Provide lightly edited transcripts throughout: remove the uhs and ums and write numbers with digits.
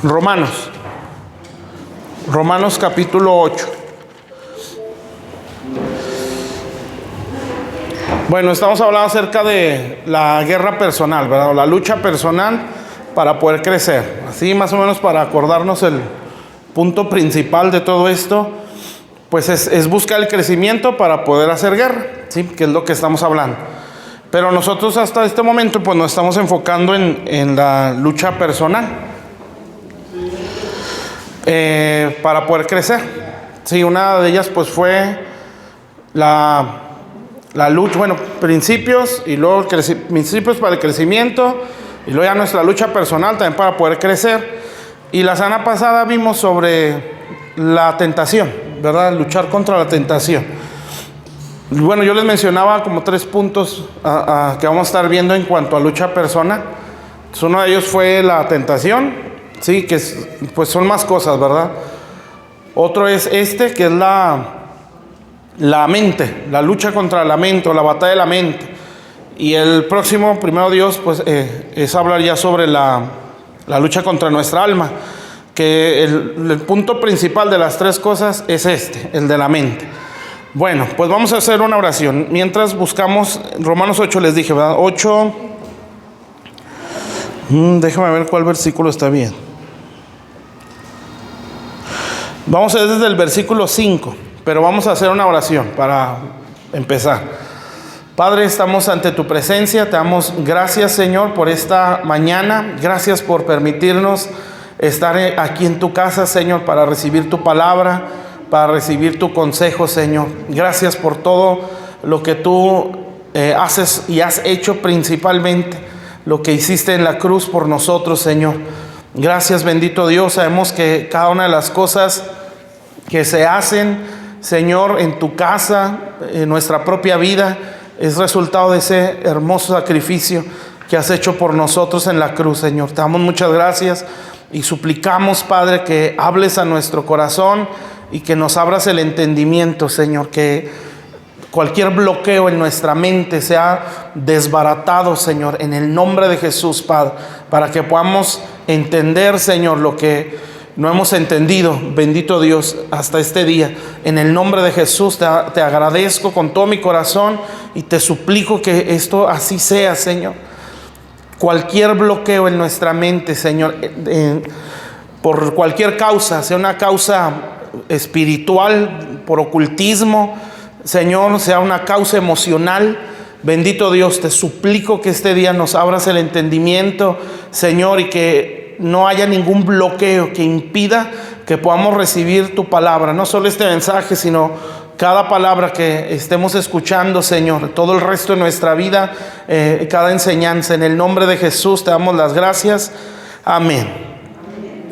Romanos capítulo 8. Bueno, estamos hablando acerca de la guerra personal, ¿verdad? O la lucha personal para poder crecer. Así más o menos para acordarnos el punto principal de todo esto, pues es buscar el crecimiento para poder hacer guerra, ¿sí? Que es lo que estamos hablando. Pero nosotros hasta este momento pues nos estamos enfocando en la lucha personal para poder crecer. Sí, una de ellas pues fue la lucha, bueno, principios y luego principios para el crecimiento y luego ya nuestra lucha personal también para poder crecer. Y la semana pasada vimos sobre la tentación, ¿verdad? Luchar contra la tentación. Bueno, yo les mencionaba como 3 puntos que vamos a estar viendo en cuanto a lucha personal. Entonces, uno de ellos fue la tentación, sí, que pues son más cosas, ¿verdad? Otro es que es la mente, la lucha contra la mente o la batalla de la mente. Y el próximo, primero Dios, pues es hablar ya sobre la lucha contra nuestra alma, que el punto principal de las 3 cosas es el de la mente. Bueno, pues vamos a hacer una oración. Mientras buscamos Romanos 8, les dije, ¿verdad? 8, déjame ver cuál versículo está bien. Vamos a ver desde el versículo 5, pero vamos a hacer una oración para empezar. Padre, estamos ante tu presencia, te damos gracias, Señor, por esta mañana. Gracias por permitirnos estar aquí en tu casa, Señor, para recibir tu palabra, para recibir tu consejo, Señor. Gracias por todo lo que tú haces y has hecho, principalmente lo que hiciste en la cruz por nosotros, Señor. Gracias, bendito Dios. Sabemos que cada una de las cosas que se hacen, Señor, en tu casa, en nuestra propia vida, es resultado de ese hermoso sacrificio que has hecho por nosotros en la cruz, Señor. Te damos muchas gracias y suplicamos, Padre, que hables a nuestro corazón y que nos abras el entendimiento, Señor, que cualquier bloqueo en nuestra mente sea desbaratado, Señor, en el nombre de Jesús, Padre, para que podamos entender, Señor, lo que no hemos entendido, bendito Dios, hasta este día. En el nombre de Jesús te agradezco con todo mi corazón y te suplico que esto así sea, Señor. Cualquier bloqueo en nuestra mente, Señor, por cualquier causa, sea una causa espiritual, por ocultismo, Señor, sea una causa emocional, bendito Dios, te suplico que este día nos abras el entendimiento, Señor, y que no haya ningún bloqueo que impida que podamos recibir tu palabra, no solo este mensaje, sino cada palabra que estemos escuchando, Señor, todo el resto de nuestra vida, cada enseñanza. En el nombre de Jesús te damos las gracias. Amén.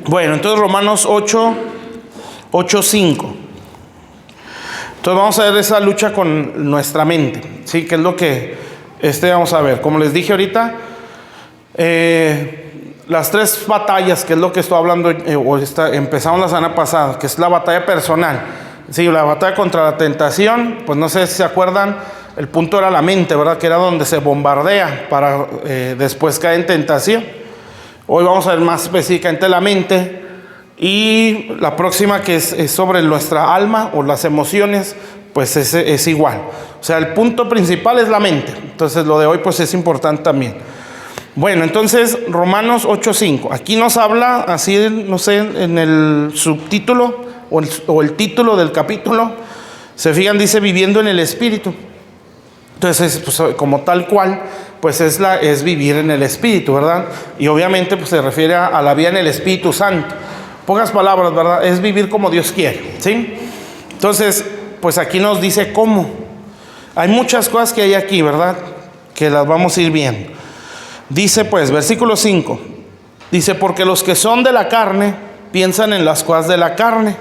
Bueno, entonces Romanos 8:5. Entonces vamos a ver esa lucha con nuestra mente, ¿sí? Que es lo que vamos a ver. Como les dije ahorita, las 3 batallas, que es lo que estoy hablando, empezamos la semana pasada, que es la batalla personal. Sí, la batalla contra la tentación, pues no sé si se acuerdan, el punto era la mente, ¿verdad? Que era donde se bombardea para después caer en tentación. Hoy vamos a ver más específicamente la mente. Y la próxima, que es sobre nuestra alma o las emociones, pues es igual. O sea, el punto principal es la mente. Entonces lo de hoy pues es importante también. Bueno, entonces Romanos 8:5. Aquí nos habla así, no sé, en el subtítulo o el título del capítulo, se fijan, dice viviendo en el Espíritu. Entonces, pues, como tal cual, pues es vivir en el Espíritu, ¿verdad? Y obviamente pues se refiere a la vida en el Espíritu Santo. Pocas palabras, ¿verdad? Es vivir como Dios quiere, ¿sí? Entonces, pues aquí nos dice cómo. Hay muchas cosas que hay aquí, ¿verdad? Que las vamos a ir viendo. Dice pues, versículo 5. Dice, porque los que son de la carne piensan en las cosas de la carne,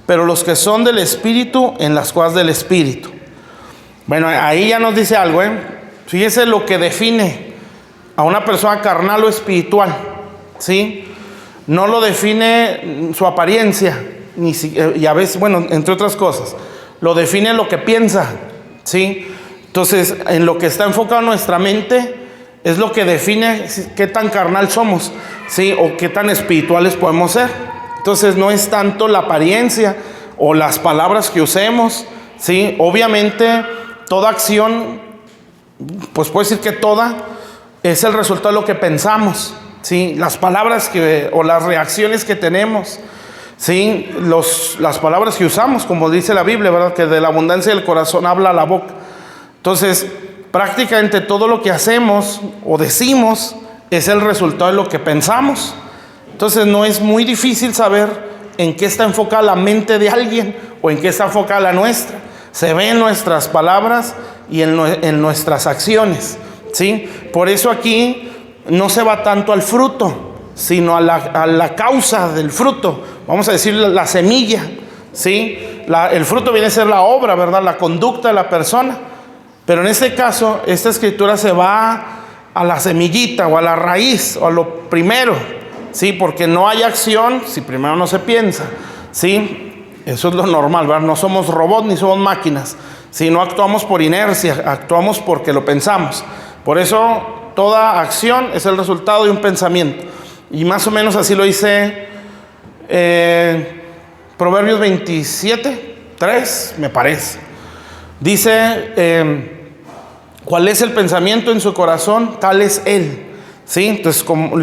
pero los que son del Espíritu en las cosas del Espíritu. Bueno, ahí ya nos dice algo, ¿eh? Fíjese lo que define a una persona carnal o espiritual, ¿sí? No lo define su apariencia, y a veces, bueno, entre otras cosas, lo define lo que piensa, ¿sí? Entonces, en lo que está enfocado nuestra mente es lo que define qué tan carnal somos, ¿sí? O qué tan espirituales podemos ser. Entonces no es tanto la apariencia o las palabras que usemos, ¿sí? Obviamente toda acción, pues puedo decir que toda es el resultado de lo que pensamos, ¿sí? Las palabras o las reacciones que tenemos, ¿sí? Las palabras que usamos, como dice la Biblia, ¿verdad? Que de la abundancia del corazón habla la boca. Entonces, prácticamente todo lo que hacemos o decimos es el resultado de lo que pensamos. Entonces, no es muy difícil saber en qué está enfocada la mente de alguien o en qué está enfocada la nuestra. Se ve en nuestras palabras y en nuestras acciones, ¿sí? Por eso aquí no se va tanto al fruto, sino a la causa del fruto. Vamos a decir la semilla, ¿sí? El fruto viene a ser la obra, ¿verdad? La conducta de la persona. Pero en este caso, esta escritura se va a la semillita o a la raíz o a lo primero, ¿sí? Porque no hay acción si primero no se piensa, ¿sí? Eso es lo normal, ¿verdad? No somos robots ni somos máquinas, ¿sí? No actuamos por inercia, actuamos porque lo pensamos. Por eso toda acción es el resultado de un pensamiento. Y más o menos así lo dice Proverbios 27:3, me parece. Dice, ¿cuál es el pensamiento en su corazón? Tal es él, ¿sí? Entonces, como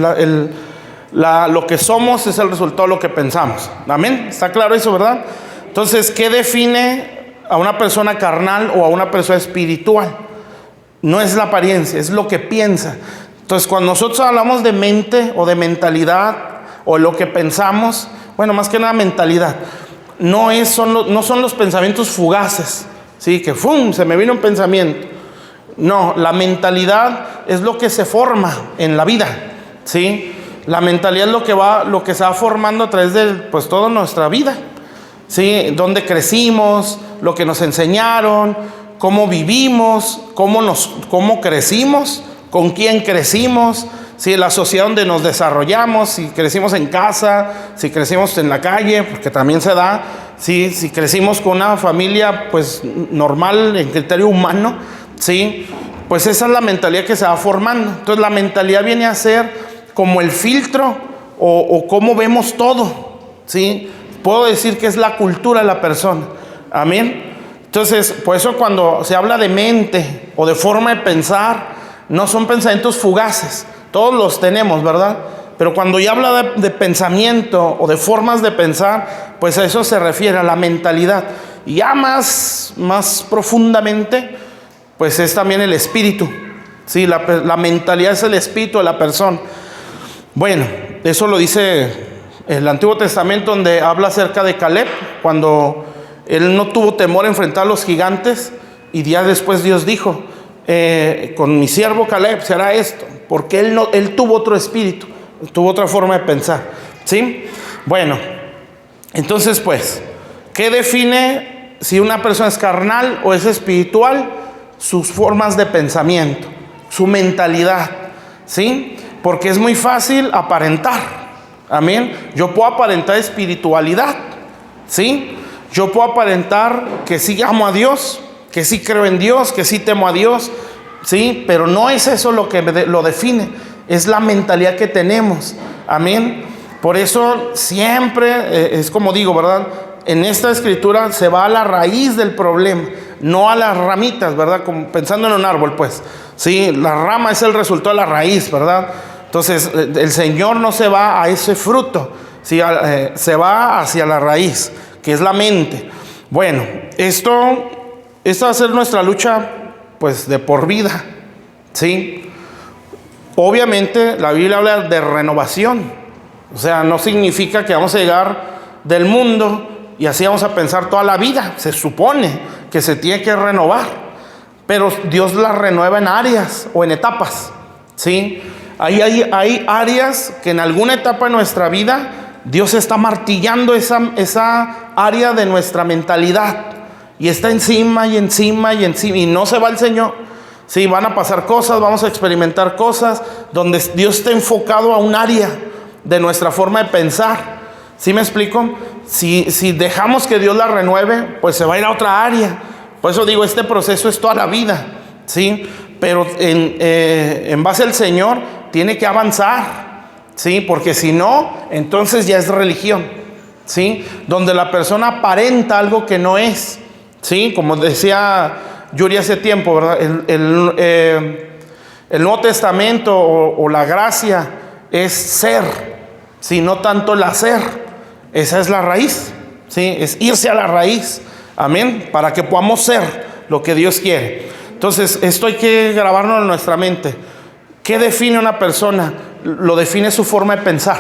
lo que somos es el resultado de lo que pensamos. Amén. ¿Está claro eso, verdad? Entonces, ¿qué define a una persona carnal o a una persona espiritual? No es la apariencia, es lo que piensa. Entonces, cuando nosotros hablamos de mente o de mentalidad o lo que pensamos, bueno, más que nada mentalidad, no son los pensamientos fugaces, ¿sí? Que ¡fum! Se me vino un pensamiento. No, la mentalidad es lo que se forma en la vida, ¿sí? La mentalidad es lo que se va formando a través de pues toda nuestra vida, ¿sí? Donde crecimos, lo que nos enseñaron, cómo vivimos, cómo crecimos, con quién crecimos, ¿sí? La sociedad donde nos desarrollamos, si crecimos en casa, si crecimos en la calle, porque también se da, ¿sí? Si crecimos con una familia pues normal en criterio humano, ¿sí? Pues esa es la mentalidad que se va formando. Entonces la mentalidad viene a ser como el filtro o cómo vemos todo, ¿sí? Puedo decir que es la cultura de la persona. Amén. Entonces, por eso cuando se habla de mente o de forma de pensar, no son pensamientos fugaces. Todos los tenemos, ¿verdad? Pero cuando ya habla de pensamiento o de formas de pensar, pues a eso se refiere, a la mentalidad. Y ya más profundamente, pues es también el espíritu. Sí, la mentalidad es el espíritu de la persona. Bueno, eso lo dice el Antiguo Testamento, donde habla acerca de Caleb, cuando él no tuvo temor a enfrentar a los gigantes, y días después Dios dijo, con mi siervo Caleb se hará esto, porque él tuvo otro espíritu, tuvo otra forma de pensar, ¿sí? Bueno, entonces pues, ¿qué define si una persona es carnal o es espiritual? Sus formas de pensamiento, su mentalidad, ¿sí? Porque es muy fácil aparentar, amén. Yo puedo aparentar espiritualidad, ¿sí? Yo puedo aparentar que sí amo a Dios, que sí creo en Dios, que sí temo a Dios, ¿sí? Pero no es eso lo que lo define, es la mentalidad que tenemos, amén. Por eso siempre, es como digo, ¿verdad? En esta escritura se va a la raíz del problema, no a las ramitas, ¿verdad? Como pensando en un árbol, pues, ¿sí? La rama es el resultado de la raíz, ¿verdad? Entonces, el Señor no se va a ese fruto, ¿sí? Se va hacia la raíz, que es la mente. Bueno, esta va a ser nuestra lucha, pues, de por vida, ¿sí? Obviamente, la Biblia habla de renovación. O sea, no significa que vamos a llegar del mundo y así vamos a pensar toda la vida. Se supone que se tiene que renovar, pero Dios la renueva en áreas o en etapas, ¿sí? Hay áreas que en alguna etapa de nuestra vida Dios está martillando esa área de nuestra mentalidad, y está encima y encima y encima, y no se va el Señor. Sí, van a pasar cosas, vamos a experimentar cosas donde Dios está enfocado a un área de nuestra forma de pensar. ¿Sí me explico? Si dejamos que Dios la renueve, pues se va a ir a otra área. Por eso digo, este proceso es toda la vida, ¿sí? pero en base al Señor tiene que avanzar, ¿sí? Porque si no, entonces ya es religión, ¿sí? Donde la persona aparenta algo que no es, ¿sí? Como decía Yuri hace tiempo, ¿verdad? El Nuevo Testamento o la gracia es ser, ¿sí? No tanto el hacer. Esa es la raíz, ¿sí? Es irse a la raíz, amén, para que podamos ser lo que Dios quiere. Entonces, esto hay que grabarlo en nuestra mente. ¿Qué define una persona? Lo define su forma de pensar,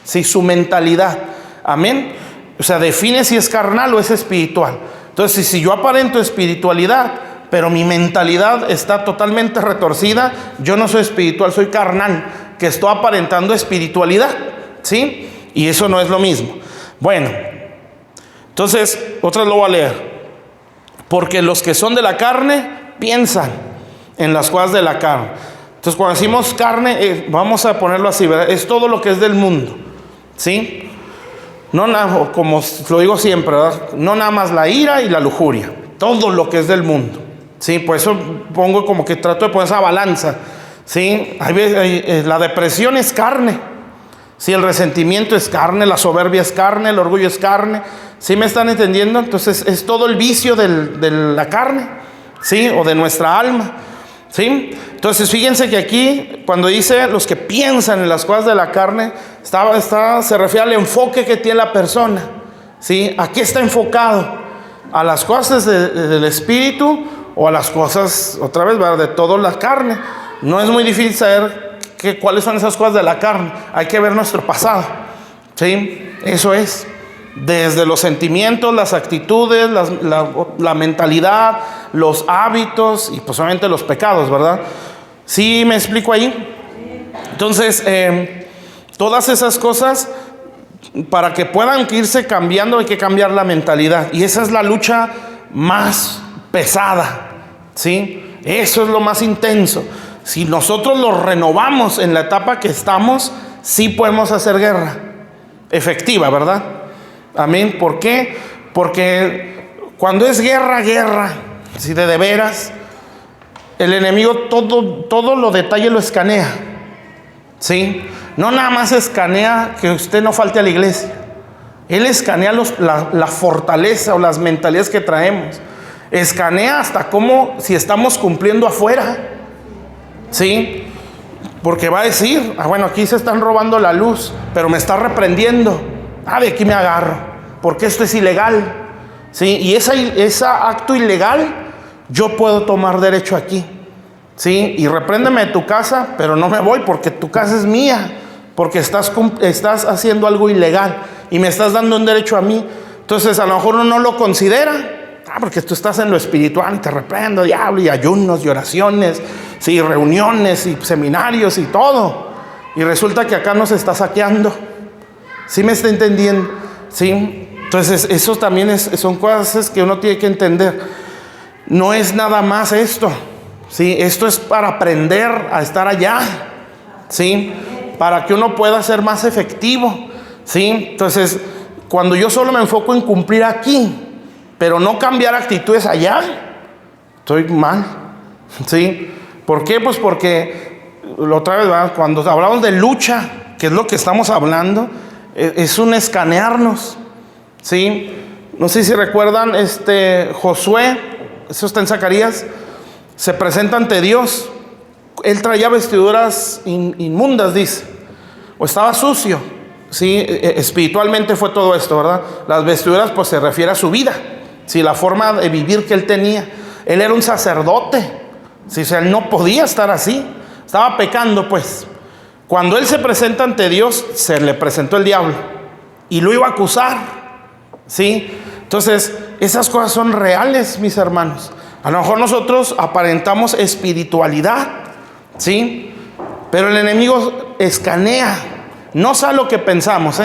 ¿sí? Su mentalidad, amén. O sea, define si es carnal o es espiritual. Entonces, si yo aparento espiritualidad, pero mi mentalidad está totalmente retorcida, yo no soy espiritual, soy carnal, que estoy aparentando espiritualidad, ¿sí? Y eso no es lo mismo. Bueno, entonces, otra vez lo voy a leer. Porque los que son de la carne piensan en las cosas de la carne. Entonces, cuando decimos carne, vamos a ponerlo así, ¿verdad? Es todo lo que es del mundo, ¿sí? No nada, como lo digo siempre, ¿verdad? No nada más la ira y la lujuria, todo lo que es del mundo, ¿sí? Por eso pongo como que trato de poner esa balanza, ¿sí? La depresión es carne, ¿sí? El resentimiento es carne, la soberbia es carne, el orgullo es carne, ¿sí me están entendiendo? Entonces es todo el vicio de la carne, ¿sí? O de nuestra alma, ¿sí? Entonces fíjense que aquí cuando dice los que piensan en las cosas de la carne, se refiere al enfoque que tiene la persona, ¿sí? ¿A qué está enfocado? ¿A las cosas del espíritu o a las cosas, otra vez, ¿verdad?, de toda la carne? No es muy difícil saber cuáles son esas cosas de la carne. Hay que ver nuestro pasado, ¿sí? Eso es. Desde los sentimientos, las actitudes, la mentalidad, los hábitos y pues obviamente los pecados, ¿verdad? ¿Sí me explico ahí? Entonces, todas esas cosas, para que puedan irse cambiando, hay que cambiar la mentalidad. Y esa es la lucha más pesada, ¿sí? Eso es lo más intenso. Si nosotros lo renovamos en la etapa que estamos, sí podemos hacer guerra efectiva, ¿verdad? Amén. ¿Por qué? Porque cuando es guerra, si de veras, el enemigo todo lo detalle lo escanea, ¿sí? No nada más escanea que usted no falte a la iglesia. Él escanea la fortaleza o las mentalidades que traemos. Escanea hasta cómo, si estamos cumpliendo afuera, ¿sí? Porque va a decir, bueno, aquí se están robando la luz, pero me está reprendiendo. De aquí me agarro, porque esto es ilegal, ¿sí? Y ese acto ilegal, yo puedo tomar derecho aquí, ¿sí? Y repréndeme de tu casa, pero no me voy porque tu casa es mía, porque estás haciendo algo ilegal y me estás dando un derecho a mí. Entonces a lo mejor uno no lo considera, porque tú estás en lo espiritual y te reprendo, diablo, y ayunos y oraciones, sí, reuniones y seminarios y todo, y resulta que acá nos está saqueando. ¿Sí me está entendiendo? ¿Sí? Entonces, eso también son cosas que uno tiene que entender. No es nada más esto, ¿sí? Esto es para aprender a estar allá, ¿sí? Para que uno pueda ser más efectivo, ¿sí? Entonces, cuando yo solo me enfoco en cumplir aquí, pero no cambiar actitudes allá, estoy mal, ¿sí? ¿Por qué? Pues porque, otra vez, ¿verdad?, cuando hablamos de lucha, que es lo que estamos hablando, es un escanearnos, ¿sí? No sé si recuerdan, Josué, eso está en Zacarías, se presenta ante Dios. Él traía vestiduras inmundas, dice, o estaba sucio, ¿sí? Espiritualmente fue todo esto, ¿verdad? Las vestiduras pues se refiere a su vida, ¿sí? La forma de vivir que él tenía. Él era un sacerdote, ¿sí? O sea, él no podía estar así, estaba pecando pues. Cuando él se presenta ante Dios, se le presentó el diablo y lo iba a acusar, ¿sí? Entonces, esas cosas son reales, mis hermanos. A lo mejor nosotros aparentamos espiritualidad, ¿sí? Pero el enemigo escanea. No sabe lo que pensamos,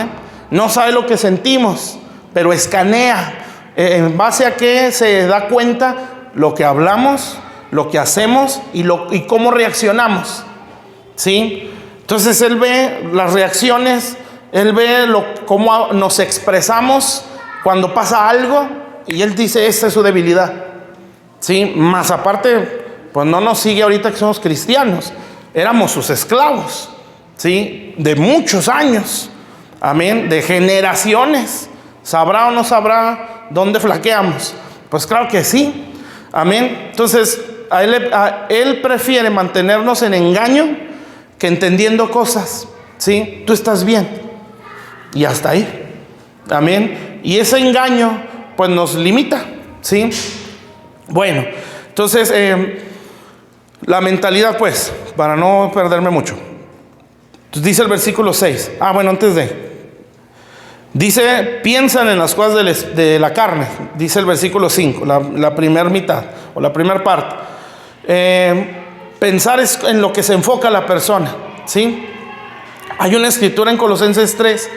no sabe lo que sentimos, pero escanea. ¿En base a qué se da cuenta? Lo que hablamos, lo que hacemos y cómo reaccionamos, ¿sí? Entonces él ve las reacciones, él ve cómo nos expresamos cuando pasa algo y él dice, esa es su debilidad, ¿sí? Más aparte, pues no nos sigue ahorita que somos cristianos. Éramos sus esclavos, ¿sí? De muchos años, amén, de generaciones. ¿Sabrá o no sabrá dónde flaqueamos? Pues claro que sí, amén. Entonces, él prefiere mantenernos en engaño que entendiendo cosas, ¿sí? Tú estás bien, y hasta ahí, amén. Y ese engaño, pues nos limita, ¿sí? Bueno, entonces, la mentalidad, pues, para no perderme mucho. Entonces, dice el versículo 6. Dice, piensan en las cosas de la carne. Dice el versículo 5, la primera mitad, o la primera parte. Pensar es en lo que se enfoca la persona, ¿sí? Hay una escritura en Colosenses 3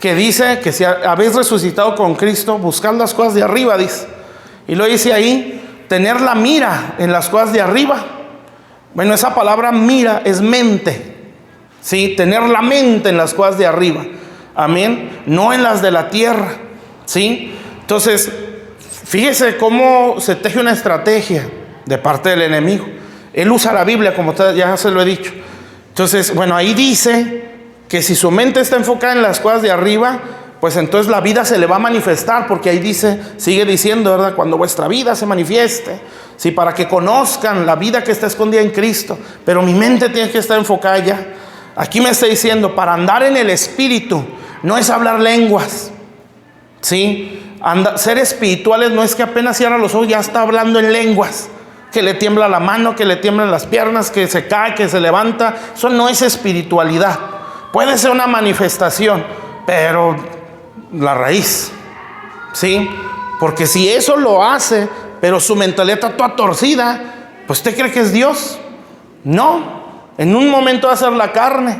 que dice que si habéis resucitado con Cristo, buscad las cosas de arriba, dice. Y lo dice ahí, tener la mira en las cosas de arriba. Bueno, esa palabra mira es mente, ¿sí? Tener la mente en las cosas de arriba, amén, no en las de la tierra, ¿sí? Entonces, fíjese cómo se teje una estrategia de parte del enemigo. Él usa la Biblia, como ya se lo he dicho. Entonces, bueno, ahí dice que si su mente está enfocada en las cosas de arriba, pues entonces la vida se le va a manifestar, porque ahí dice, sigue diciendo, ¿verdad? Cuando vuestra vida se manifieste, sí, para que conozcan la vida que está escondida en Cristo. Pero mi mente tiene que estar enfocada allá. Aquí me está diciendo, para andar en el Espíritu, no es hablar lenguas, ¿sí? Ser espirituales no es que apenas cierra los ojos, ya está hablando en lenguas, que le tiembla la mano, que le tiemblan las piernas, que se cae, que se levanta. Eso no es espiritualidad. Puede ser una manifestación, pero la raíz, ¿sí? Porque si eso lo hace, pero su mentalidad está toda torcida, pues ¿usted cree que es Dios? No, en un momento va a ser la carne,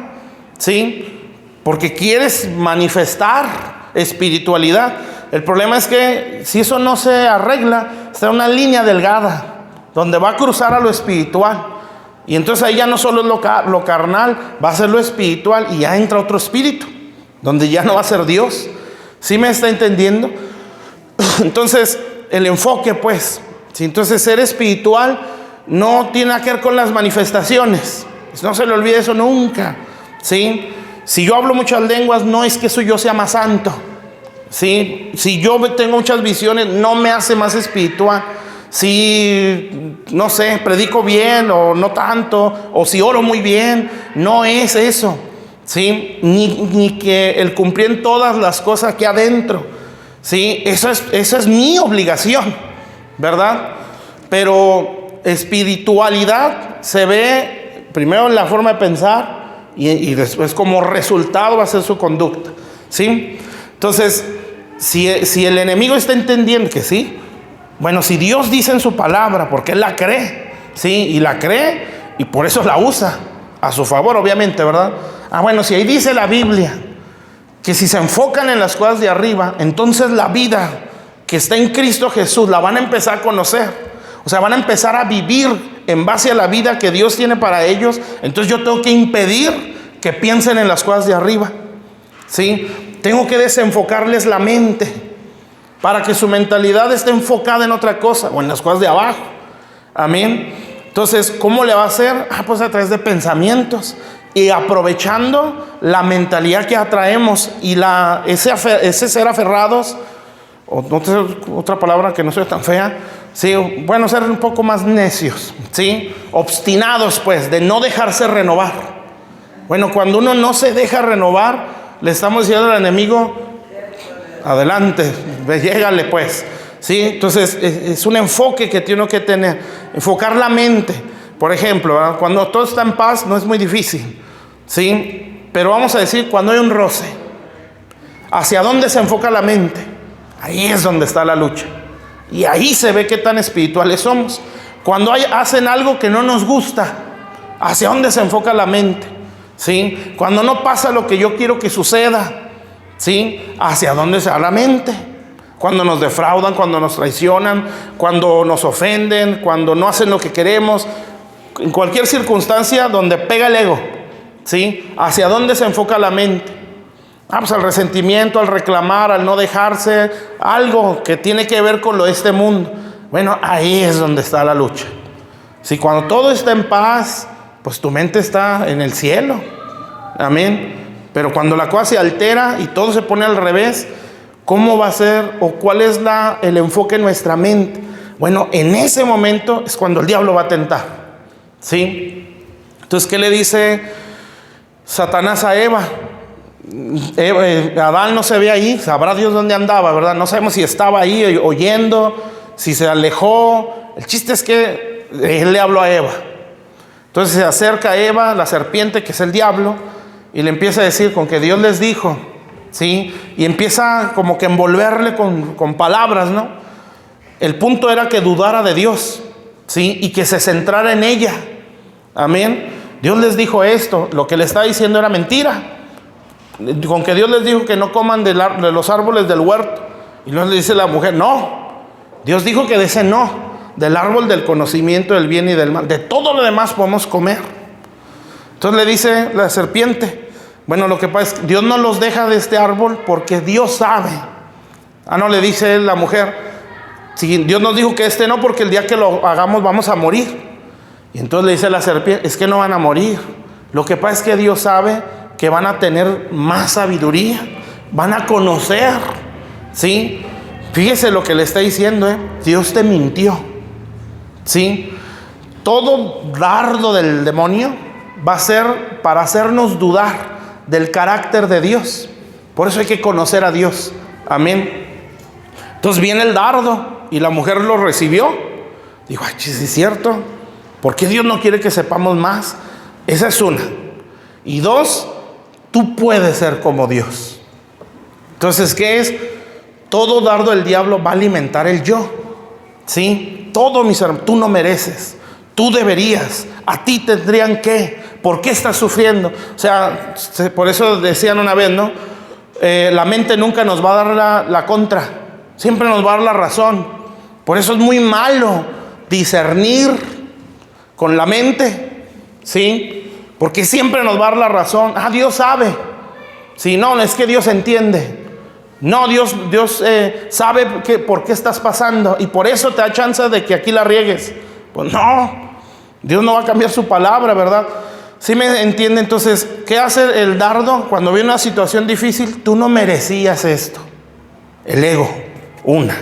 ¿sí? Porque quieres manifestar espiritualidad. El problema es que si eso no se arregla, está en una línea delgada, donde va a cruzar a lo espiritual. Y entonces ahí ya no solo es lo carnal, va a ser lo espiritual, y ya entra otro espíritu, donde ya no va a ser Dios. ¿Sí me está entendiendo? Entonces, el enfoque, pues, ¿sí? Entonces ser espiritual no tiene nada que ver con las manifestaciones. No se le olvide eso nunca, ¿sí? Si yo hablo muchas lenguas, no es que eso yo sea más santo, ¿sí? Si yo tengo muchas visiones, no me hace más espiritual. Si, no sé, predico bien o no tanto, o si oro muy bien, no es eso, ¿sí? Ni que el cumplir en todas las cosas aquí adentro, ¿sí? Esa es mi obligación, ¿verdad? Pero espiritualidad se ve primero en la forma de pensar y después como resultado va a ser su conducta, ¿sí? Entonces, si el enemigo está entendiendo que sí, bueno, si Dios dice en su palabra, porque Él la cree, ¿sí? Y la cree y por eso la usa a su favor, obviamente, ¿verdad? Bueno, si ahí dice la Biblia que si se enfocan en las cosas de arriba, entonces la vida que está en Cristo Jesús la van a empezar a conocer. O sea, van a empezar a vivir en base a la vida que Dios tiene para ellos. Entonces yo tengo que impedir que piensen en las cosas de arriba, ¿sí? Tengo que desenfocarles la mente para que su mentalidad esté enfocada en otra cosa o en las cosas de abajo. Amén. Entonces, ¿cómo le va a hacer? Pues a través de pensamientos y aprovechando la mentalidad que atraemos y ese ser aferrados, o otra palabra que no sea tan fea, sí, bueno, ser un poco más necios, ¿sí? Obstinados, pues, de no dejarse renovar. Bueno, cuando uno no se deja renovar, le estamos diciendo al enemigo, adelante, llégale pues, ¿sí? Entonces es un enfoque que tiene que tener, enfocar la mente. Por ejemplo, ¿verdad? Cuando todo está en paz no es muy difícil, ¿sí? Pero vamos a decir, cuando hay un roce, ¿hacia dónde se enfoca la mente? Ahí es donde está la lucha, y ahí se ve qué tan espirituales somos. Cuando hacen algo que no nos gusta, ¿hacia dónde se enfoca la mente? ¿Sí? Cuando no pasa lo que yo quiero que suceda, ¿sí? ¿Hacia dónde se va la mente? Cuando nos defraudan, cuando nos traicionan, cuando nos ofenden, cuando no hacen lo que queremos, en cualquier circunstancia donde pega el ego, ¿sí? ¿Hacia dónde se enfoca la mente? Pues al resentimiento, al reclamar, al no dejarse, algo que tiene que ver con lo de este mundo. Bueno, ahí es donde está la lucha, Si cuando todo está en paz, pues tu mente está en el cielo. Amén. Pero cuando la cosa se altera y todo se pone al revés, ¿cómo va a ser o cuál es el enfoque en nuestra mente? Bueno, en ese momento es cuando el diablo va a tentar. ¿Sí? Entonces, ¿qué le dice Satanás a Eva? Adán no se ve ahí, sabrá Dios dónde andaba, ¿verdad? No sabemos si estaba ahí oyendo, si se alejó. El chiste es que él le habló a Eva. Entonces se acerca a Eva, la serpiente, que es el diablo, y le empieza a decir con que Dios les dijo, ¿sí? Y empieza como que a envolverle con palabras, ¿no? El punto era que dudara de Dios, ¿sí? Y que se centrara en ella. Amén. Dios les dijo esto, lo que le estaba diciendo era mentira. Con que Dios les dijo que no coman de los árboles del huerto. Y luego le dice la mujer, no. Dios dijo que de ese no, del árbol del conocimiento del bien y del mal. De todo lo demás podemos comer. Entonces le dice la serpiente, bueno, lo que pasa es que Dios no los deja de este árbol porque Dios sabe. No, le dice la mujer, si Dios nos dijo que este no, porque el día que lo hagamos vamos a morir. Y entonces le dice la serpiente, es que no van a morir. Lo que pasa es que Dios sabe que van a tener más sabiduría, van a conocer, ¿sí? Fíjese lo que le está diciendo, Dios te mintió, ¿sí? Todo dardo del demonio va a ser para hacernos dudar del carácter de Dios. Por eso hay que conocer a Dios. Amén. Entonces viene el dardo y la mujer lo recibió. Dijo, ay, sí es cierto. ¿Por qué Dios no quiere que sepamos más? Esa es una. Y dos, tú puedes ser como Dios. Entonces, ¿qué es? Todo dardo del diablo va a alimentar el yo. ¿Sí? Todo, mis hermanos, tú no mereces. Tú deberías. A ti tendrían que. ¿Por qué estás sufriendo? O sea, por eso decían una vez, ¿no? La mente nunca nos va a dar la contra. Siempre nos va a dar la razón. Por eso es muy malo discernir con la mente, ¿sí? Porque siempre nos va a dar la razón. Dios sabe. Si no, es que Dios entiende. No, Dios sabe por qué estás pasando y por eso te da chance de que aquí la riegues. Pues no, Dios no va a cambiar su palabra, ¿verdad? ¿Sí me entiende? Entonces, ¿qué hace el dardo cuando viene una situación difícil? Tú no merecías esto. El ego, una.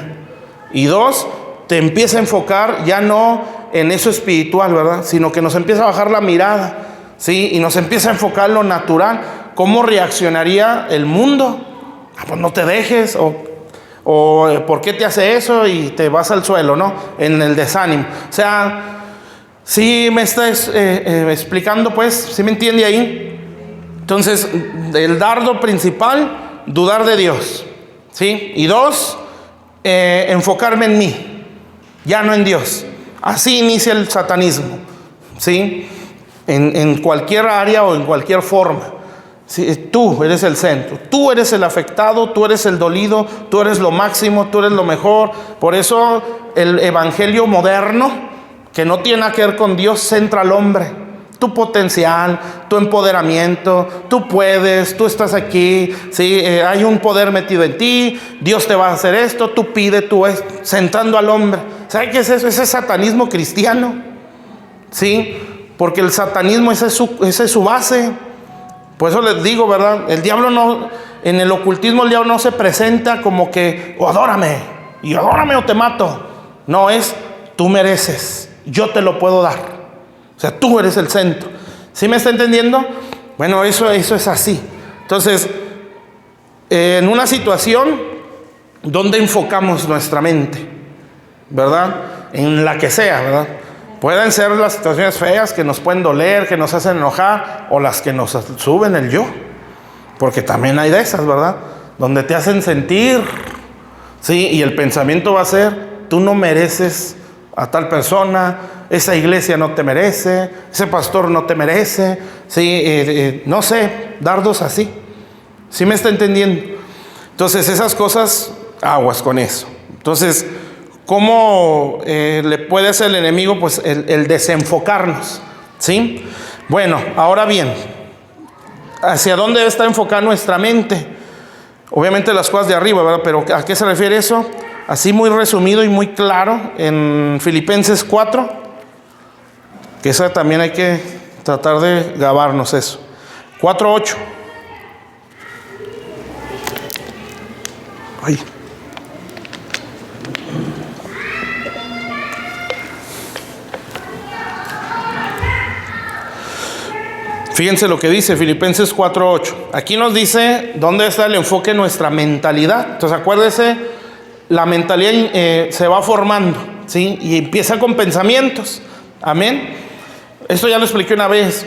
Y dos, te empieza a enfocar ya no en eso espiritual, ¿verdad? Sino que nos empieza a bajar la mirada, ¿sí? Y nos empieza a enfocar lo natural. ¿Cómo reaccionaría el mundo? Pues no te dejes, o ¿por qué te hace eso? Y te vas al suelo, ¿no? En el desánimo. O sea, sí me estás explicando, pues, ¿sí me entiende ahí? Entonces, el dardo principal, dudar de Dios, ¿sí? Y dos, enfocarme en mí, ya no en Dios. Así inicia el satanismo, ¿sí? En cualquier área o en cualquier forma. ¿Sí? Tú eres el centro, tú eres el afectado, tú eres el dolido, tú eres lo máximo, tú eres lo mejor. Por eso el evangelio moderno, que no tiene nada que ver con Dios, centra al hombre. Tu potencial, tu empoderamiento, tú puedes, tú estás aquí, ¿sí? Hay un poder metido en ti, Dios te va a hacer esto, tú pide, centrando al hombre. ¿Sabe qué es eso? Ese es satanismo cristiano, ¿sí? Porque el satanismo, esa es su base. Por eso les digo, ¿verdad? El diablo no, en el ocultismo el diablo no se presenta como que, adórame, y adórame o te mato. No, es, tú mereces, yo te lo puedo dar. O sea, tú eres el centro. ¿Sí me está entendiendo? Bueno, eso es así. Entonces, en una situación donde enfocamos nuestra mente, ¿verdad? En la que sea, ¿verdad? Pueden ser las situaciones feas que nos pueden doler, que nos hacen enojar, o las que nos suben el yo. Porque también hay de esas, ¿verdad? Donde te hacen sentir, ¿sí? Y el pensamiento va a ser, tú no mereces a tal persona, esa iglesia no te merece, ese pastor no te merece, ¿sí? No sé, dardos así. ¿Sí me está entendiendo? Entonces esas cosas, aguas con eso. Entonces, ¿cómo le puede hacer el enemigo? Pues el desenfocarnos, ¿sí? Bueno, ahora bien, ¿hacia dónde debe estar enfocada nuestra mente? Obviamente las cosas de arriba, ¿verdad? Pero ¿a qué se refiere eso? Así muy resumido y muy claro en Filipenses 4. Que esa también hay que tratar de grabarnos eso. 4:8. Ay. Fíjense lo que dice Filipenses 4:8. Aquí nos dice dónde está el enfoque en nuestra mentalidad. Entonces acuérdese, la mentalidad se va formando, ¿sí? Y empieza con pensamientos. Amén. Esto ya lo expliqué una vez.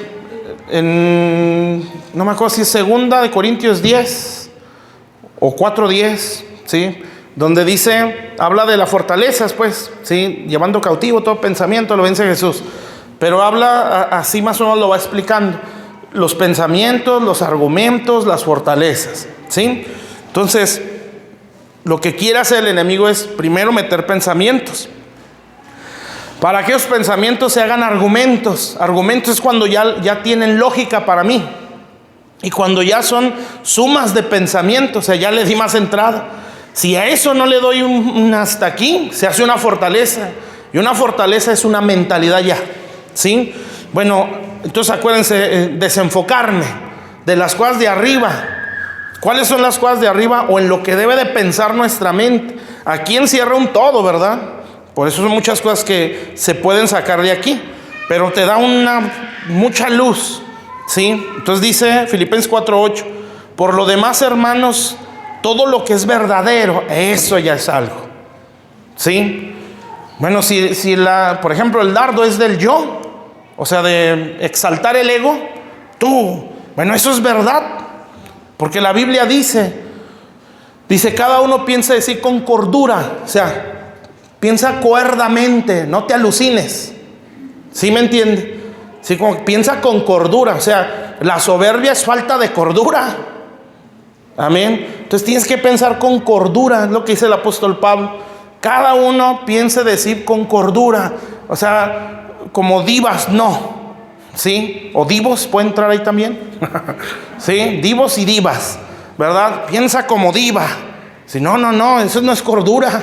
No me acuerdo si es 2 de Corintios 10 o 4:10, ¿sí? Donde dice, habla de las fortalezas, pues, ¿sí? Llevando cautivo todo pensamiento, lo vence Jesús. Pero habla, así más o menos lo va explicando. Los pensamientos, los argumentos, las fortalezas, ¿sí? Entonces, lo que quiere hacer el enemigo es primero meter pensamientos. Para que esos pensamientos se hagan argumentos. Argumentos es cuando ya tienen lógica para mí. Y cuando ya son sumas de pensamientos, o sea, ya le di más entrada. Si a eso no le doy un hasta aquí, se hace una fortaleza. Y una fortaleza es una mentalidad ya, ¿sí? Bueno, entonces acuérdense, desenfocarme de las cosas de arriba. ¿Cuáles son las cosas de arriba? O en lo que debe de pensar nuestra mente. Aquí encierra un todo, ¿verdad? Por eso son muchas cosas que se pueden sacar de aquí. Pero te da mucha luz, ¿sí? Entonces dice Filipenses 4:8. Por lo demás, hermanos, todo lo que es verdadero, eso ya es algo, ¿sí? Bueno, si por ejemplo el dardo es del yo, o sea, de exaltar el ego, bueno, eso es verdad, porque la Biblia dice, cada uno piensa decir con cordura, o sea, piensa cuerdamente, no te alucines, ¿sí me entiende? Sí, piensa con cordura, o sea, la soberbia es falta de cordura, amén. Entonces tienes que pensar con cordura, es lo que dice el apóstol Pablo. Cada uno piense decir con cordura, o sea, como divas, no, ¿sí? O divos, puede entrar ahí también, ¿sí? Divos y divas, ¿verdad? Piensa como diva, ¿sí? No, eso no es cordura,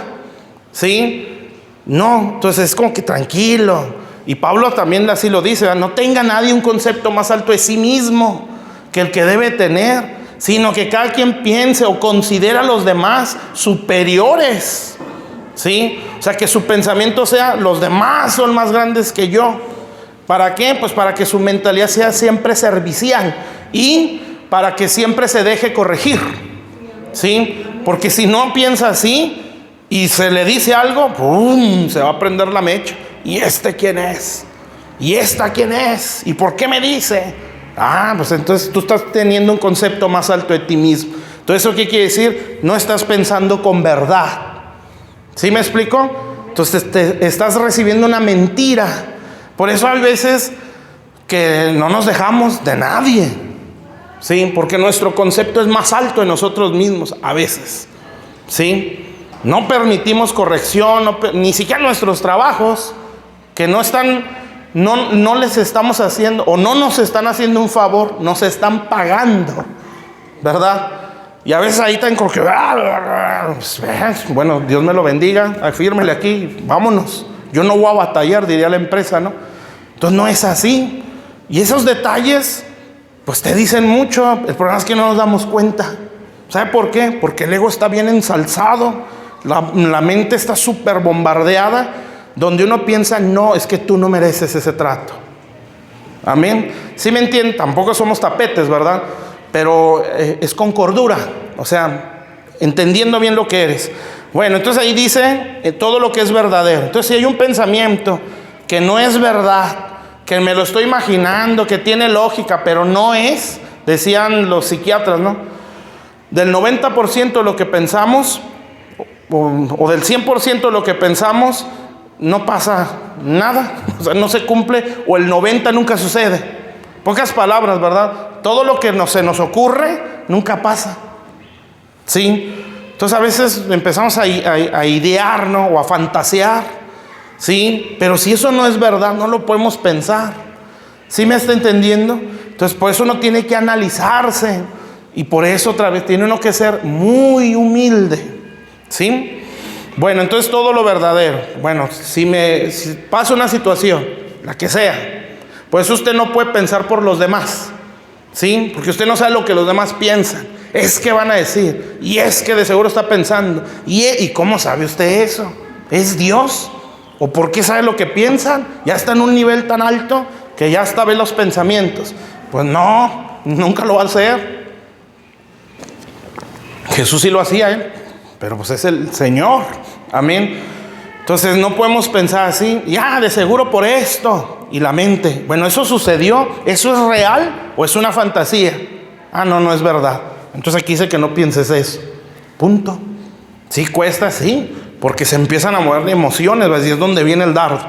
¿sí? No, entonces es como que tranquilo. Y Pablo también así lo dice, ¿verdad? No tenga nadie un concepto más alto de sí mismo que el que debe tener, sino que cada quien piense o considere a los demás superiores, ¿sí? O sea, que su pensamiento sea, los demás son más grandes que yo. ¿Para qué? Pues para que su mentalidad sea siempre servicial y para que siempre se deje corregir, ¿sí? Porque si no piensa así y se le dice algo, ¡pum!, se va a prender la mecha. ¿Y quién es? ¿Y esta quién es? ¿Y por qué me dice? Pues entonces tú estás teniendo un concepto más alto de ti mismo. Entonces, ¿eso qué quiere decir? No estás pensando con verdad. ¿Sí me explico? Entonces estás recibiendo una mentira. Por eso hay veces que no nos dejamos de nadie, ¿sí? Porque nuestro concepto es más alto de nosotros mismos a veces, ¿sí? No permitimos corrección, ni siquiera nuestros trabajos, que no les estamos haciendo, o no nos están haciendo un favor, nos están pagando, ¿verdad? Y a veces ahí están como que, bueno, Dios me lo bendiga, afírmele aquí, vámonos. Yo no voy a batallar, diría la empresa, ¿no? Entonces no es así. Y esos detalles, pues te dicen mucho. El problema es que no nos damos cuenta. ¿Sabe por qué? Porque el ego está bien ensalzado. La mente está súper bombardeada, donde uno piensa, no, es que tú no mereces ese trato. Amén. ¿Sí me entienden? Tampoco somos tapetes, ¿verdad? Pero es con cordura, o sea, entendiendo bien lo que eres. Bueno, entonces ahí dice todo lo que es verdadero. Entonces si hay un pensamiento que no es verdad, que me lo estoy imaginando, que tiene lógica, pero no es, decían los psiquiatras, ¿no? Del 90% de lo que pensamos, o del 100% de lo que pensamos, no pasa nada, o sea, no se cumple, o el 90% nunca sucede. Pocas palabras, ¿verdad? Todo lo que se nos ocurre nunca pasa, ¿sí? Entonces a veces empezamos a idear, ¿no? O a fantasear, ¿sí? Pero si eso no es verdad, no lo podemos pensar. ¿Sí me está entendiendo? Entonces por eso uno tiene que analizarse. Y por eso otra vez tiene uno que ser muy humilde, ¿sí? Bueno, entonces todo lo verdadero. Bueno, si pasa una situación, la que sea. Por eso usted no puede pensar por los demás, ¿sí? Porque usted no sabe lo que los demás piensan. Es que van a decir, y es que de seguro está pensando. ¿Y cómo sabe usted eso? ¿Es Dios? ¿O por qué sabe lo que piensan? Ya está en un nivel tan alto que ya hasta ve los pensamientos. Pues no, nunca lo va a hacer. Jesús sí lo hacía, pero pues es el Señor. Amén. Entonces no podemos pensar así, ya de seguro por esto. Y la mente, bueno, ¿eso sucedió? ¿Eso es real o es una fantasía? No es verdad. Entonces aquí dice que no pienses eso. Punto. Sí cuesta, sí, porque se empiezan a mover de emociones, ¿ves? Y es donde viene el dardo.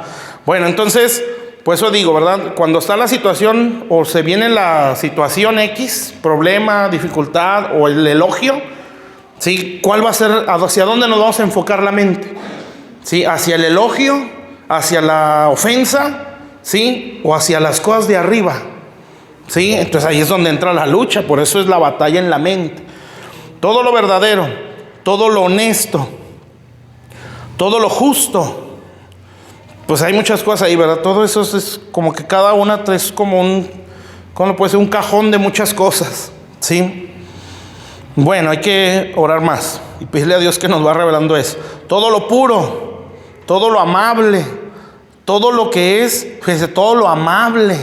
Bueno, entonces, por eso digo, ¿verdad? Cuando está la situación o se viene la situación X, problema, dificultad o el elogio, ¿sí? ¿Cuál va a ser, hacia dónde nos vamos a enfocar la mente? ¿Sí? ¿Hacia el elogio? ¿Hacia la ofensa? ¿Sí? ¿O hacia las cosas de arriba? ¿Sí? Entonces ahí es donde entra la lucha. Por eso es la batalla en la mente. Todo lo verdadero, todo lo honesto, todo lo justo, pues hay muchas cosas ahí, ¿verdad? Todo eso es como que cada una es como ¿cómo puede ser? Un cajón de muchas cosas, ¿sí? Bueno, hay que orar más y pedirle a Dios que nos va revelando eso. Todo lo puro, todo lo amable, todo lo que es, fíjese, todo lo amable,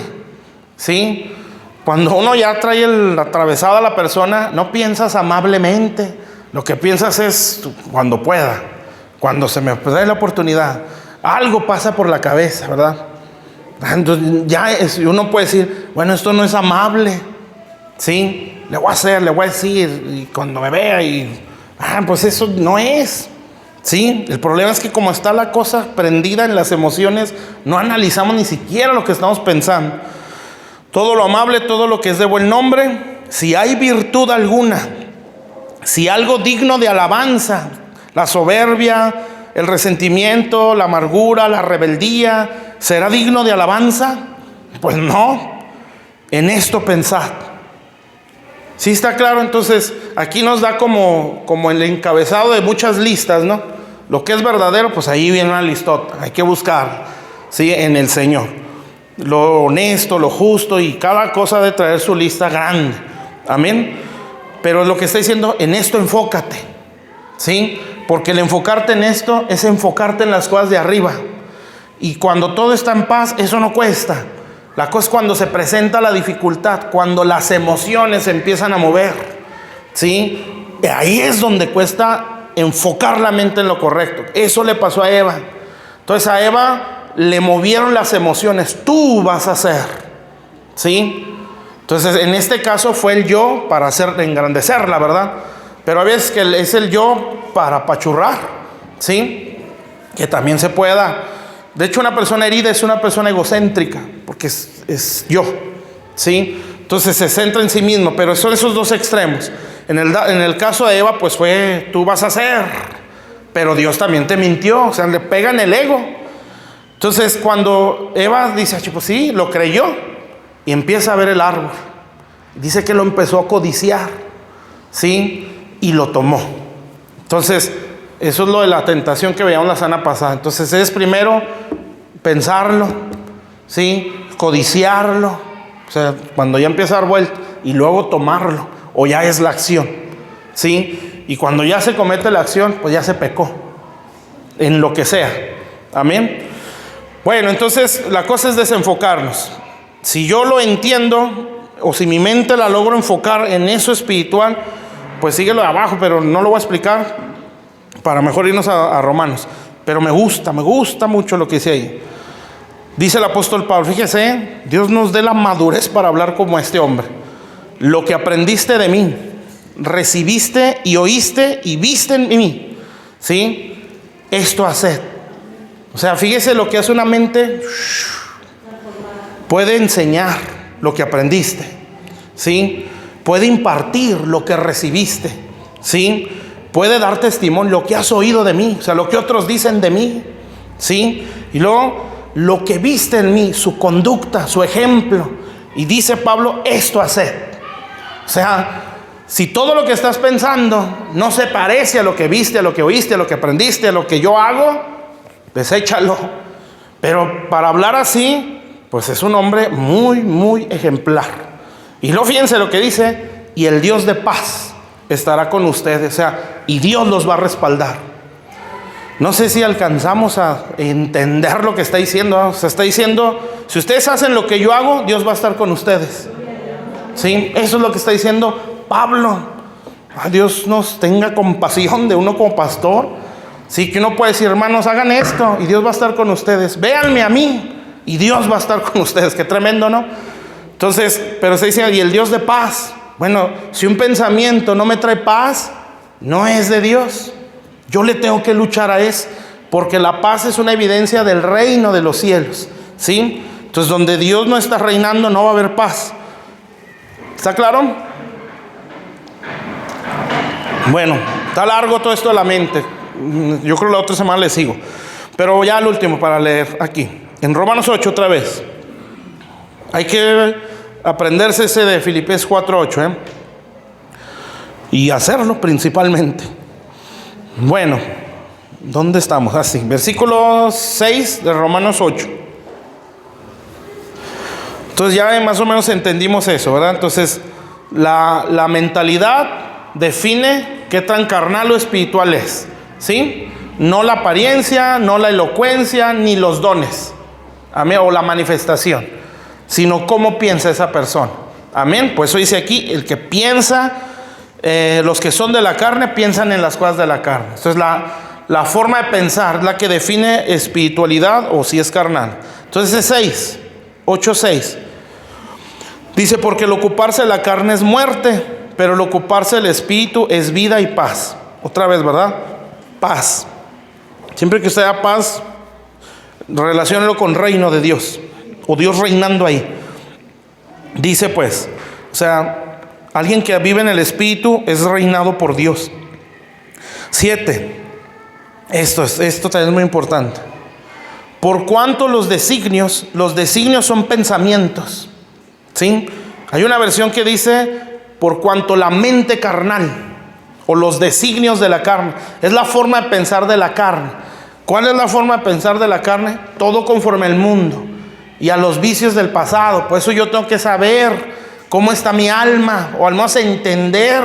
¿sí? Cuando uno ya trae atravesada a la persona, no piensas amablemente. Lo que piensas es cuando pueda, cuando se me da la oportunidad. Algo pasa por la cabeza, ¿verdad? Entonces uno puede decir, bueno, esto no es amable, ¿sí? Le voy a decir, y cuando me vea, pues eso no es, ¿sí? El problema es que como está la cosa prendida en las emociones, no analizamos ni siquiera lo que estamos pensando. Todo lo amable, todo lo que es de buen nombre, si hay virtud alguna, si algo digno de alabanza, la soberbia, el resentimiento, la amargura, la rebeldía, ¿será digno de alabanza? Pues no, en esto pensad. ¿Sí está claro? Entonces aquí nos da como el encabezado de muchas listas, ¿no? Lo que es verdadero, pues ahí viene una listota, hay que buscar, ¿sí? En el Señor. Lo honesto, lo justo, y cada cosa de traer su lista grande. Amén. Pero lo que está diciendo, en esto enfócate, ¿sí? Porque el enfocarte en esto es enfocarte en las cosas de arriba. Y cuando todo está en paz, eso no cuesta. La cosa es cuando se presenta la dificultad, cuando las emociones se empiezan a mover, ¿sí? Ahí es donde cuesta enfocar la mente en lo correcto. Eso le pasó a Eva. Entonces a Eva le movieron las emociones. Tú vas a hacer, ¿sí? Entonces en este caso fue el yo para engrandecerla, ¿verdad? Pero a veces que es el yo para apachurrar, ¿sí? Que también se puede dar. De hecho, una persona herida es una persona egocéntrica, porque es yo, ¿sí? Entonces se centra en sí mismo, pero son esos dos extremos. En el caso de Eva, pues fue, tú vas a hacer, pero Dios también te mintió, o sea, le pegan el ego. Entonces cuando Eva dice, pues sí, lo creyó, y empieza a ver el árbol, dice que lo empezó a codiciar, ¿sí? Y lo tomó. Entonces eso es lo de la tentación que veíamos la semana pasada. Entonces es primero pensarlo, ¿sí? Codiciarlo, o sea, cuando ya empieza a dar vuelta, y luego tomarlo, o ya es la acción, ¿sí? Y cuando ya se comete la acción, pues ya se pecó, en lo que sea. Amén. Bueno, entonces la cosa es desenfocarnos. Si yo lo entiendo, o si mi mente la logro enfocar en eso espiritual, pues síguelo de abajo, pero no lo voy a explicar para mejor irnos a Romanos. Pero me gusta mucho lo que dice ahí. Dice el apóstol Pablo, fíjese, Dios nos dé la madurez para hablar como este hombre. Lo que aprendiste de mí, recibiste y oíste y viste en mí, ¿sí? Esto haced. O sea, fíjese lo que hace una mente. Puede enseñar lo que aprendiste, ¿sí? Puede impartir lo que recibiste, ¿sí? Puede dar testimonio lo que has oído de mí, o sea, lo que otros dicen de mí, ¿sí? Y luego lo que viste en mí, su conducta, su ejemplo. Y dice Pablo, esto haced. O sea, si todo lo que estás pensando no se parece a lo que viste, a lo que oíste, a lo que aprendiste, a lo que yo hago, deséchalo. Pero para hablar así, pues es un hombre muy, muy ejemplar. Y luego fíjense lo que dice, y el Dios de paz estará con ustedes, o sea, y Dios los va a respaldar. No sé si alcanzamos a entender lo que está diciendo, ¿no? Se está diciendo, si ustedes hacen lo que yo hago, Dios va a estar con ustedes. Sí, eso es lo que está diciendo Pablo. Dios nos tenga compasión de uno como pastor. Sí, que uno puede decir, hermanos, hagan esto y Dios va a estar con ustedes. Véanme a mí y Dios va a estar con ustedes. Qué tremendo, ¿no? Entonces, pero se dice, y el Dios de paz. Bueno, si un pensamiento no me trae paz, no es de Dios. Yo le tengo que luchar a eso, porque la paz es una evidencia del reino de los cielos, ¿sí? Entonces, donde Dios no está reinando, no va a haber paz. ¿Está claro? Bueno, está largo todo esto de la mente. Yo creo que la otra semana le sigo. Pero ya al último para leer aquí. En Romanos 8 otra vez. Hay que aprenderse ese de Filipenses 4:8, y hacerlo principalmente. Bueno, ¿dónde estamos? Así, versículo 6 de Romanos 8. Entonces ya más o menos entendimos eso, ¿verdad? Entonces la mentalidad define qué tan carnal o espiritual es, ¿sí? No la apariencia, no la elocuencia, ni los dones, amén, o la manifestación, sino cómo piensa esa persona, amén. Pues eso dice aquí, el que piensa, los que son de la carne piensan en las cosas de la carne. Entonces la forma de pensar la que define espiritualidad o si es carnal. Entonces es 8:6 dice, porque el ocuparse de la carne es muerte, pero el ocuparse del espíritu es vida y paz. Otra vez, ¿verdad? Paz. Siempre que usted da paz, relaciónelo con reino de Dios, o Dios reinando ahí. Dice pues, o sea, alguien que vive en el espíritu es reinado por Dios. 7. Esto también es muy importante. Por cuanto los designios son pensamientos, ¿sí? Hay una versión que dice, por cuanto la mente carnal, o los designios de la carne, es la forma de pensar de la carne. ¿Cuál es la forma de pensar de la carne? Todo conforme al mundo y a los vicios del pasado. Por eso yo tengo que saber cómo está mi alma, o al menos entender.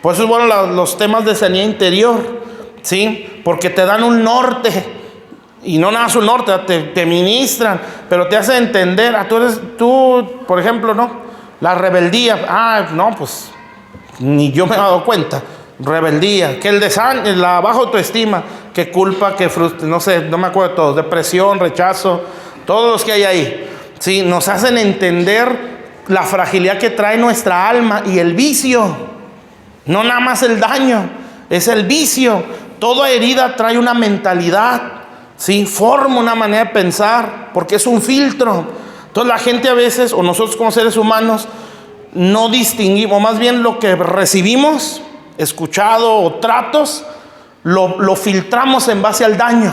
Por eso es bueno los temas de sanidad interior, ¿sí? Porque te dan un norte, y no nada más un norte, te ministran, pero te hacen entender. Tú, por ejemplo, ¿no? La rebeldía, no, pues ni yo me he dado cuenta. Rebeldía, que el desánimo, la baja autoestima, que culpa, que frustra, no sé, no me acuerdo de todos, depresión, rechazo, todos los que hay ahí, ¿sí? Nos hacen entender la fragilidad que trae nuestra alma y el vicio. No nada más el daño, es el vicio. Toda herida trae una mentalidad, ¿sí? Forma una manera de pensar, porque es un filtro. Entonces la gente a veces, o nosotros como seres humanos, no distinguimos, más bien lo que recibimos, escuchado o tratos, lo filtramos en base al daño.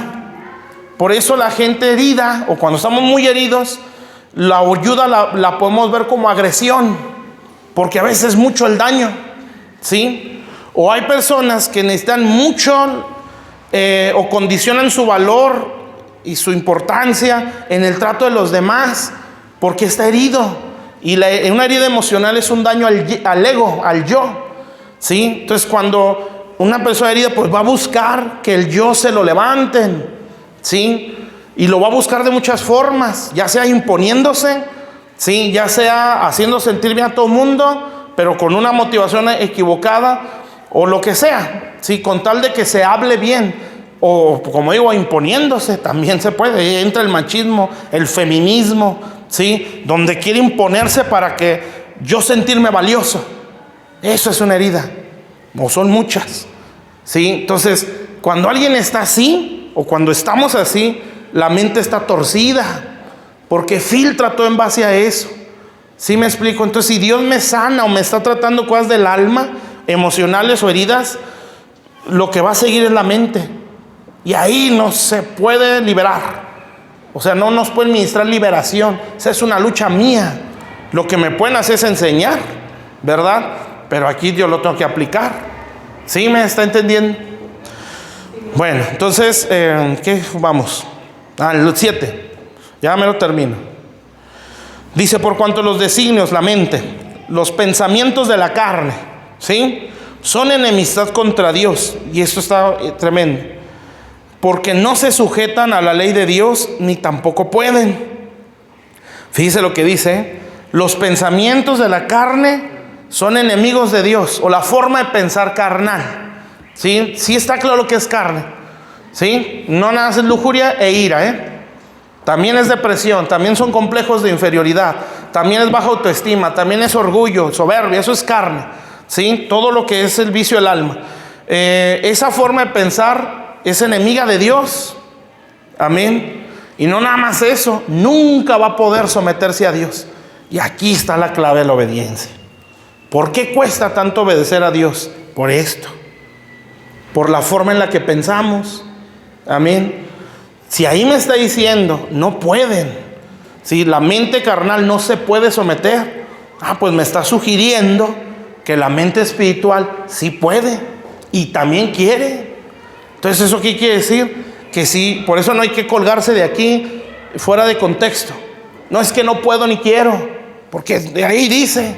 Por eso la gente herida, o cuando estamos muy heridos, la ayuda la podemos ver como agresión, porque a veces es mucho el daño, ¿sí? O hay personas que necesitan mucho, o condicionan su valor y su importancia en el trato de los demás, porque está herido. Y una herida emocional es un daño al ego, al yo, ¿sí? Entonces cuando una persona herida, pues va a buscar que el yo se lo levanten, ¿sí? Y lo va a buscar de muchas formas, ya sea imponiéndose, ¿sí? Ya sea haciendo sentir bien a todo el mundo, pero con una motivación equivocada, o lo que sea, ¿sí? Con tal de que se hable bien, o como digo, imponiéndose, también se puede. Entra el machismo, el feminismo, ¿sí? Donde quiere imponerse para que yo sentirme valioso. Eso es una herida, o son muchas, ¿sí? Entonces, cuando alguien está así, o cuando estamos así, la mente está torcida, porque filtra todo en base a eso. ¿Sí me explico? Entonces, si Dios me sana o me está tratando cosas del alma, emocionales o heridas, lo que va a seguir es la mente. Y ahí no se puede liberar. O sea, no nos pueden ministrar liberación. Esa es una lucha mía. Lo que me pueden hacer es enseñar, ¿verdad? Pero aquí yo lo tengo que aplicar. ¿Sí me está entendiendo? Bueno, entonces, ¿qué vamos? El 7. Ya me lo termino. Dice, por cuanto los designios, la mente, los pensamientos de la carne, ¿sí?, son enemistad contra Dios. Y esto está tremendo. Porque no se sujetan a la ley de Dios, ni tampoco pueden. Fíjese lo que dice: los pensamientos de la carne son enemigos de Dios, o la forma de pensar carnal. ¿Sí? Sí está claro lo que es carne. ¿Sí? No nada más es lujuria e ira, También es depresión, también son complejos de inferioridad, también es baja autoestima, también es orgullo, soberbia, eso es carne. ¿Sí? Todo lo que es el vicio del alma. Esa forma de pensar es enemiga de Dios. Amén. Y no nada más eso, nunca va a poder someterse a Dios. Y aquí está la clave de la obediencia. ¿Por qué cuesta tanto obedecer a Dios? Por esto, por la forma en la que pensamos. Amén. Si ahí me está diciendo, no pueden, si la mente carnal no se puede someter, pues me está sugiriendo que la mente espiritual sí puede y también quiere. Entonces, ¿eso qué quiere decir? Que sí, por eso no hay que colgarse de aquí fuera de contexto. No es que no puedo ni quiero, porque de ahí dice,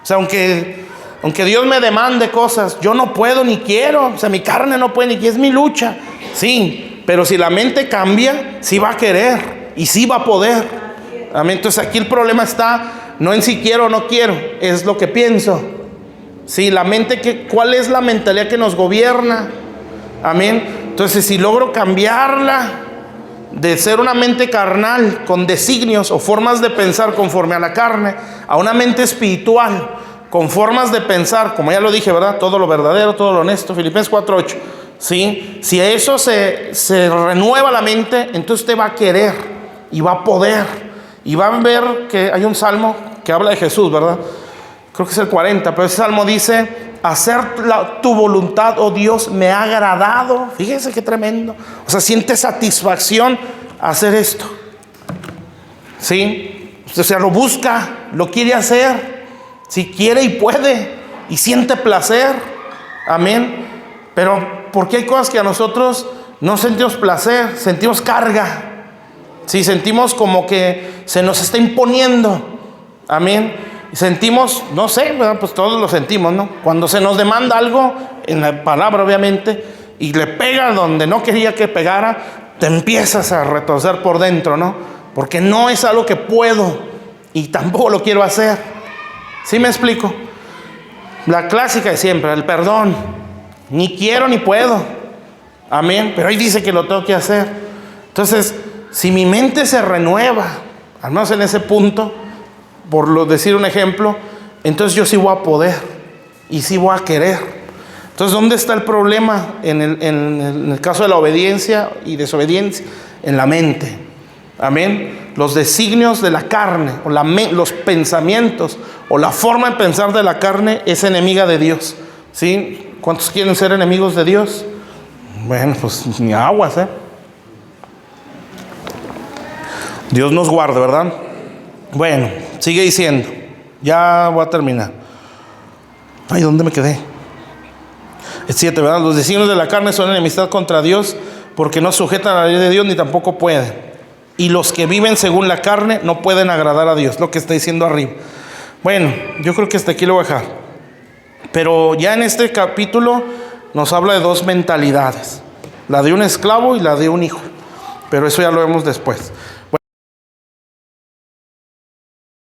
o sea, aunque Dios me demande cosas, yo no puedo ni quiero, o sea, mi carne no puede ni quiero, es mi lucha. Sí, pero si la mente cambia, sí va a querer y sí va a poder. Amén. Entonces aquí el problema está no en si quiero o no quiero, es lo que pienso. Sí, la mente, ¿cuál es la mentalidad que nos gobierna? Amén. Entonces, si logro cambiarla de ser una mente carnal con designios o formas de pensar conforme a la carne, a una mente espiritual con formas de pensar, como ya lo dije, ¿verdad? Todo lo verdadero, todo lo honesto, Filipenses 4:8. ¿Sí? Si a eso se renueva la mente, entonces usted va a querer y va a poder. Y va a ver que hay un salmo que habla de Jesús, ¿verdad? Creo que es el 40, pero ese salmo dice: hacer tu voluntad, oh Dios, me ha agradado. Fíjense qué tremendo. O sea, siente satisfacción hacer esto. ¿Sí? O sea, lo busca, lo quiere hacer. Si quiere y puede. Y siente placer. Amén. Pero, ¿por qué hay cosas que a nosotros no sentimos placer? Sentimos carga. Sí, sentimos como que se nos está imponiendo. Amén. Sentimos, no sé, ¿verdad? Pues todos lo sentimos, ¿no? Cuando se nos demanda algo, en la palabra obviamente, y le pega donde no quería que pegara, te empiezas a retorcer por dentro, ¿no? Porque no es algo que puedo y tampoco lo quiero hacer. ¿Sí me explico? La clásica de siempre, el perdón. Ni quiero ni puedo. Amén. Pero ahí dice que lo tengo que hacer. Entonces, si mi mente se renueva, al menos en ese punto, por decir un ejemplo, entonces yo sí voy a poder y sí voy a querer. Entonces, ¿dónde está el problema en el caso de la obediencia y desobediencia? En la mente. Amén. Los designios de la carne, o los pensamientos, o la forma de pensar de la carne es enemiga de Dios. ¿Sí? ¿Cuántos quieren ser enemigos de Dios? Bueno, pues ni aguas, Dios nos guarde, ¿verdad? Bueno, sigue diciendo. Ya voy a terminar. Ay, ¿dónde me quedé? El 7, ¿verdad? Los designios de la carne son enemistad contra Dios, porque no sujetan a la ley de Dios, ni tampoco pueden. Y los que viven según la carne no pueden agradar a Dios, lo que está diciendo arriba. Bueno, yo creo que hasta aquí lo voy a dejar. Pero ya en este capítulo nos habla de dos mentalidades: la de un esclavo y la de un hijo. Pero eso ya lo vemos después.